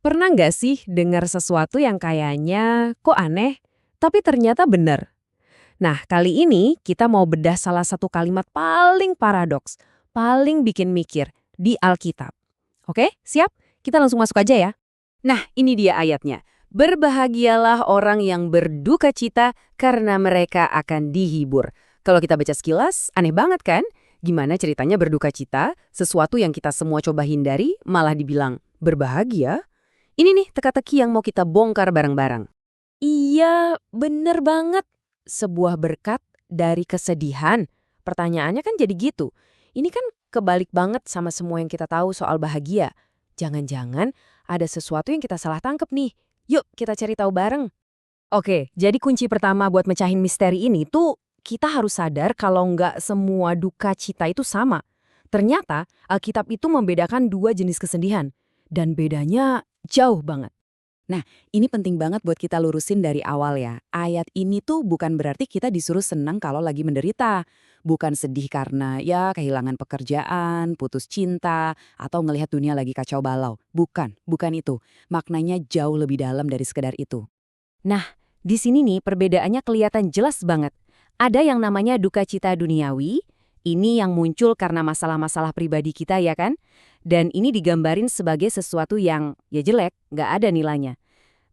Pernah nggak sih dengar sesuatu yang kayaknya kok aneh, tapi ternyata benar? Nah, kali ini kita mau bedah salah satu kalimat paling paradoks, paling bikin mikir di Alkitab. Oke, siap? Kita langsung masuk aja ya. Nah, ini dia ayatnya. Berbahagialah orang yang berduka cita karena mereka akan dihibur. Kalau kita baca sekilas, aneh banget kan? Gimana ceritanya berduka cita, sesuatu yang kita semua coba hindari, malah dibilang berbahagia? Ini nih teka-teki yang mau kita bongkar bareng-bareng. Iya, bener banget. Sebuah berkat dari kesedihan. Pertanyaannya kan jadi gitu. Ini kan kebalik banget sama semua yang kita tahu soal bahagia. Jangan-jangan ada sesuatu yang kita salah tangkep nih. Yuk, kita cari tahu bareng. Oke, jadi kunci pertama buat mecahin misteri ini tuh kita harus sadar kalau nggak semua duka cita itu sama. Ternyata Alkitab itu membedakan dua jenis kesedihan. Dan bedanya jauh banget. Nah, ini penting banget buat kita lurusin dari awal ya. Ayat ini tuh bukan berarti kita disuruh senang kalau lagi menderita. Bukan sedih karena ya kehilangan pekerjaan, putus cinta, atau ngelihat dunia lagi kacau balau. Bukan itu. Maknanya jauh lebih dalam dari sekedar itu. Nah, di sini nih perbedaannya kelihatan jelas banget. Ada yang namanya duka cita duniawi, ini yang muncul karena masalah-masalah pribadi kita ya kan? Dan ini digambarin sebagai sesuatu yang ya jelek, nggak ada nilainya.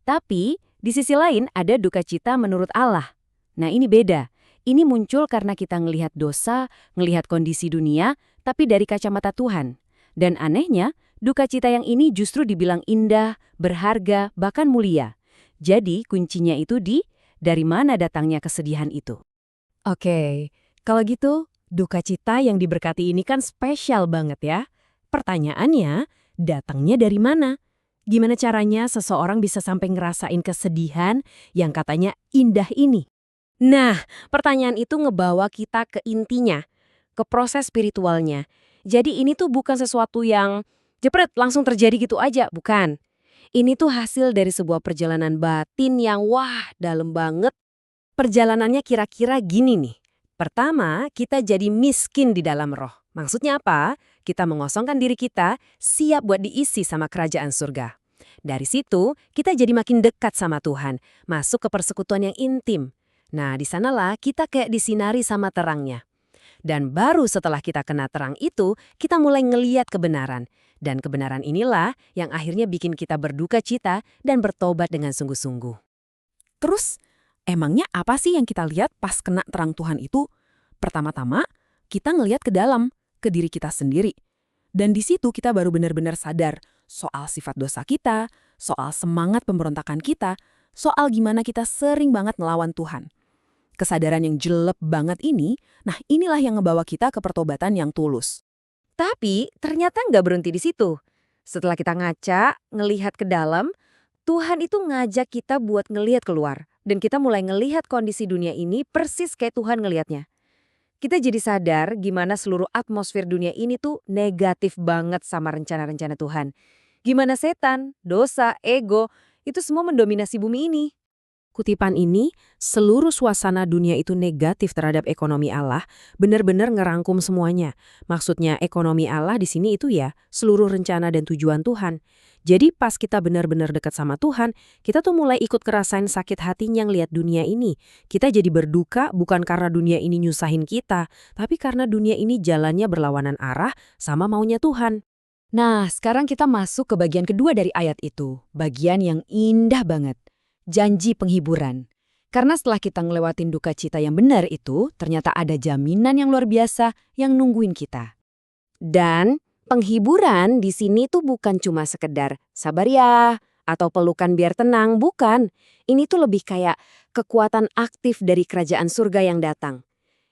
Tapi, di sisi lain ada duka cita menurut Allah. Nah ini beda. Ini muncul karena kita ngelihat dosa, ngelihat kondisi dunia, tapi dari kacamata Tuhan. Dan anehnya, duka cita yang ini justru dibilang indah, berharga, bahkan mulia. Jadi kuncinya itu dari mana datangnya kesedihan itu. Oke, kalau gitu duka cita yang diberkati ini kan spesial banget ya. Pertanyaannya, datangnya dari mana? Gimana caranya seseorang bisa sampai ngerasain kesedihan yang katanya indah ini? Nah, pertanyaan itu ngebawa kita ke intinya, ke proses spiritualnya. Jadi ini tuh bukan sesuatu yang jepret langsung terjadi gitu aja, bukan. Ini tuh hasil dari sebuah perjalanan batin yang wah dalam banget. Perjalanannya kira-kira gini nih. Pertama, kita jadi miskin di dalam roh. Maksudnya apa? Kita mengosongkan diri kita, siap buat diisi sama kerajaan surga. Dari situ, kita jadi makin dekat sama Tuhan, masuk ke persekutuan yang intim. Nah, di sanalah kita kayak disinari sama terangnya. Dan baru setelah kita kena terang itu, kita mulai ngeliat kebenaran. Dan kebenaran inilah yang akhirnya bikin kita berduka cita dan bertobat dengan sungguh-sungguh. Terus, emangnya apa sih yang kita lihat pas kena terang Tuhan itu? Pertama-tama, kita ngelihat ke dalam, ke diri kita sendiri. Dan di situ kita baru benar-benar sadar soal sifat dosa kita, soal semangat pemberontakan kita, soal gimana kita sering banget ngelawan Tuhan. Kesadaran yang jelek banget ini, nah inilah yang ngebawa kita ke pertobatan yang tulus. Tapi ternyata nggak berhenti di situ. Setelah kita ngaca, ngelihat ke dalam, Tuhan itu ngajak kita buat ngelihat keluar. Dan kita mulai ngelihat kondisi dunia ini persis kayak Tuhan ngelihatnya. Kita jadi sadar gimana seluruh atmosfer dunia ini tuh negatif banget sama rencana-rencana Tuhan. Gimana setan, dosa, ego, itu semua mendominasi bumi ini. Kutipan ini, seluruh suasana dunia itu negatif terhadap ekonomi Allah, benar-benar ngerangkum semuanya. Maksudnya ekonomi Allah di sini itu ya, seluruh rencana dan tujuan Tuhan. Jadi pas kita benar-benar dekat sama Tuhan, kita tuh mulai ikut kerasain sakit hatinya ngeliat dunia ini. Kita jadi berduka bukan karena dunia ini nyusahin kita, tapi karena dunia ini jalannya berlawanan arah sama maunya Tuhan. Nah, sekarang kita masuk ke bagian kedua dari ayat itu, bagian yang indah banget. Janji penghiburan. Karena setelah kita ngelewatin duka cita yang benar itu, ternyata ada jaminan yang luar biasa yang nungguin kita. Dan penghiburan di sini tuh bukan cuma sekedar sabar ya, atau pelukan biar tenang, bukan. Ini tuh lebih kayak kekuatan aktif dari kerajaan surga yang datang.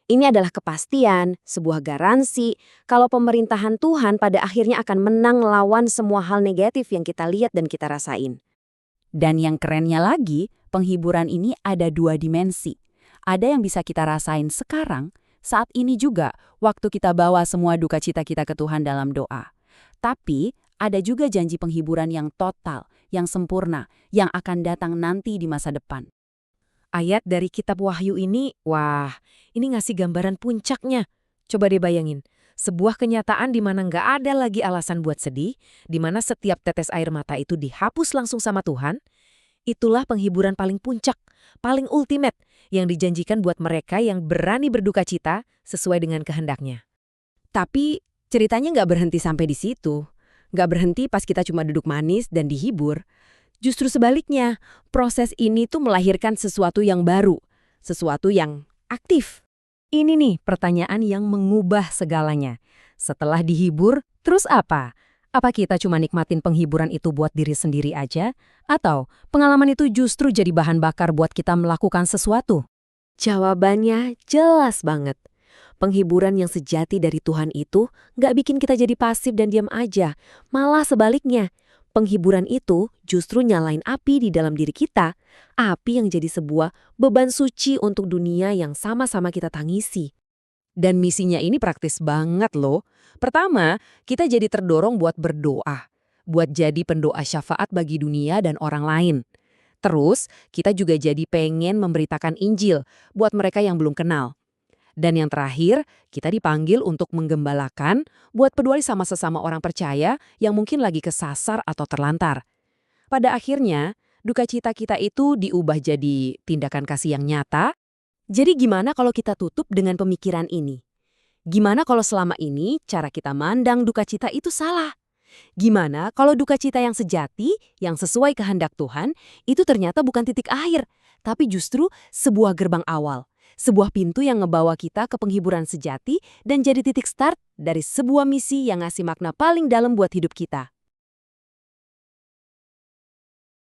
Ini adalah kepastian, sebuah garansi, kalau pemerintahan Tuhan pada akhirnya akan menang lawan semua hal negatif yang kita lihat dan kita rasain. Dan yang kerennya lagi, penghiburan ini ada dua dimensi. Ada yang bisa kita rasain sekarang, saat ini juga, waktu kita bawa semua duka cita kita ke Tuhan dalam doa. Tapi, ada juga janji penghiburan yang total, yang sempurna, yang akan datang nanti di masa depan. Ayat dari kitab Wahyu ini, wah, ini ngasih gambaran puncaknya. Coba deh bayangin, Sebuah kenyataan di mana nggak ada lagi alasan buat sedih, di mana setiap tetes air mata itu dihapus langsung sama Tuhan, itulah penghiburan paling puncak, paling ultimate yang dijanjikan buat mereka yang berani berduka cita sesuai dengan kehendaknya. Tapi ceritanya nggak berhenti sampai di situ. Nggak berhenti pas kita cuma duduk manis dan dihibur. Justru sebaliknya, proses ini tuh melahirkan sesuatu yang baru, sesuatu yang aktif. Ini nih pertanyaan yang mengubah segalanya. Setelah dihibur, terus apa? Apa kita cuma nikmatin penghiburan itu buat diri sendiri aja? Atau pengalaman itu justru jadi bahan bakar buat kita melakukan sesuatu? Jawabannya jelas banget. Penghiburan yang sejati dari Tuhan itu nggak bikin kita jadi pasif dan diam aja. Malah sebaliknya, penghiburan itu justru nyalain api di dalam diri kita. Api yang jadi sebuah beban suci untuk dunia yang sama-sama kita tangisi. Dan misinya ini praktis banget loh. Pertama, kita jadi terdorong buat berdoa. Buat jadi pendoa syafaat bagi dunia dan orang lain. Terus, kita juga jadi pengen memberitakan Injil buat mereka yang belum kenal. Dan yang terakhir, kita dipanggil untuk menggembalakan buat peduli sama sesama orang percaya yang mungkin lagi kesasar atau terlantar. Pada akhirnya, duka cita kita itu diubah jadi tindakan kasih yang nyata. Jadi gimana kalau kita tutup dengan pemikiran ini? Gimana kalau selama ini cara kita mandang duka cita itu salah? Gimana kalau duka cita yang sejati, yang sesuai kehendak Tuhan, itu ternyata bukan titik akhir, tapi justru sebuah gerbang awal. Sebuah pintu yang ngebawa kita ke penghiburan sejati dan jadi titik start dari sebuah misi yang ngasih makna paling dalam buat hidup kita.